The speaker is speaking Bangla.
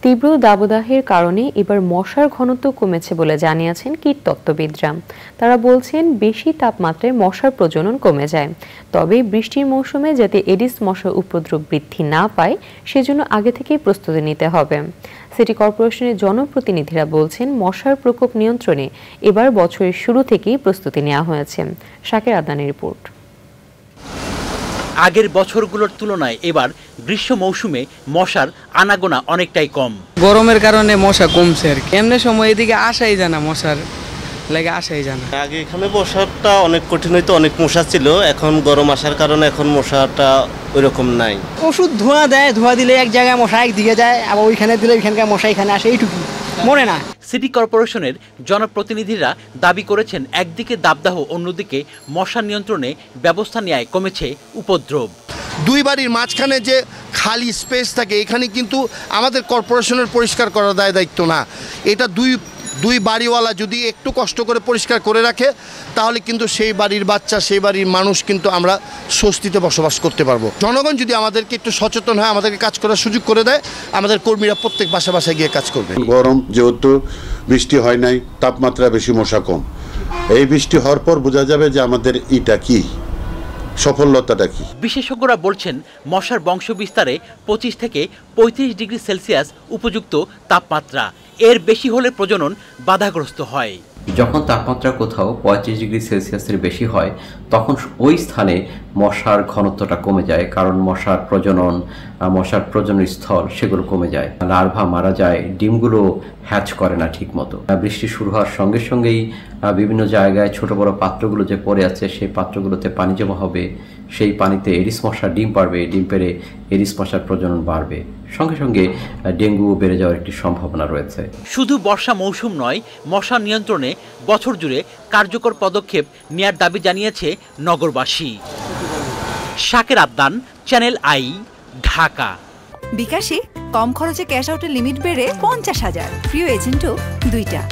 তীব্র দাবদাহের কারণে এবার মশার ঘনত্ব কমেছে বলে জানিয়েছেন কীটতত্ত্ববিদরা। তারা বলছেন বেশি তাপমাত্রায় মশার প্রজনন কমে যায়। তবে বৃষ্টির মৌসুমে যাতে এডিস মশার উপদ্রব বৃদ্ধি না পায় সেজন্য আগে থেকেই প্রস্তুতি নিতে হবে। সিটি কর্পোরেশনের জনপ্রতিনিধিরা বলছেন মশার প্রকোপ নিয়ন্ত্রণে এবার বছরের শুরু থেকেই প্রস্তুতি নেওয়া হয়েছে। শাকের আদনানের রিপোর্ট। আগের বছরগুলোর তুলনায় এবার গ্রীষ্ম মৌসুমে মশার আনাগোনা অনেকটাই কম। গরমের কারণে মশা কমছে আর কি। এমনি সময় এদিকে আসাই যায় না, মশার লাগে আসাই যায় না। আগে এখানে মশাটা অনেক কঠিন হইতো, অনেক মশা ছিল। এখন গরম আসার কারণে এখন মশাটা ওইরকম নাই। ওষুধ ধোঁয়া দেয়, ধোঁয়া দিলে এক জায়গায় মশা একদিকে যায়, আবার ওইখানে দিলে ওইখানকার মশা এখানে আসে, এইটুকু মনে না। সিটি কর্পোরেশনের জনপ্রতিনিধিরা দাবি করেছেন একদিকে দাবদাহ, অন্যদিকে মশা নিয়ন্ত্রণে ব্যবস্থা নেওয়ায় কমেছে উপদ্রব। দুই বাড়ির মাঝখানে যে খালি স্পেস থাকে এখানে কিন্তু আমাদের কর্পোরেশনের পরিষ্কার করার দায়িত্ব না। এটা দুই বাড়িওয়ালা যদি একটু কষ্ট করে পরিষ্কার করে রাখে তাহলে কিন্তু সেই বাড়ির বাচ্চা, সেই বাড়ির মানুষ কিন্তু আমরা স্বস্তিতে বসবাস করতে পারবো। জনগণ যদি আমাদেরকে একটু সচেতন হয়, আমাদেরকে কাজ করার সুযোগ করে দেয়, আমাদের কর্মীরা প্রত্যেক বাসায় গিয়ে কাজ করবে। গরম যেহেতু বৃষ্টি হয় নাই, তাপমাত্রা বেশি, মশা কম। এই বৃষ্টি হওয়ার পর বোঝা যাবে যে আমাদের এটা কি সফলতাটা কি। বিশেষজ্ঞরা বলছেন মশার বংশ বিস্তারে 25 থেকে 35 ডিগ্রি সেলসিয়াস উপযুক্ত তাপমাত্রা। এর বেশি হলে প্রজনন বাধাগ্রস্ত হয়। যখন তাপমাত্রা কোথাও 35 ডিগ্রি সেলসিয়াসের বেশি হয় তখন ওই স্থানে মশার ঘনত্বটা কমে যায়, কারণ মশার প্রজনন স্থল সেগুলো কমে যায়, লার্ভা মারা যায়, ডিমগুলো হ্যাচ করে না ঠিক মতো। বৃষ্টি শুরু হওয়ার সঙ্গে সঙ্গেই বিভিন্ন জায়গায় ছোট বড় পাত্রগুলো যে পড়ে আছে সেই পাত্রগুলোতে পানি জমা হবে, সেই পানিতে এডিস মশার ডিম পারবে, ডিম পেড়ে এডিস মশার প্রজনন বাড়বে, সঙ্গে সঙ্গে ডেঙ্গু বেড়ে যাওয়ার একটি সম্ভাবনা রয়েছে। শুধু বর্ষা মৌসুম নয়, মশা নিয়ন্ত্রণে বছর জুড়ে কার্যকর পদক্ষেপ নেয়ার দাবি জানিয়েছে নগরবাসী। শাকের আদনান, চ্যানেল আই, ঢাকা। বিকাশে কম খরচে ক্যাশ আউটের লিমিট বেড়ে 50,000, প্রিয় এজেন্টও 2টা।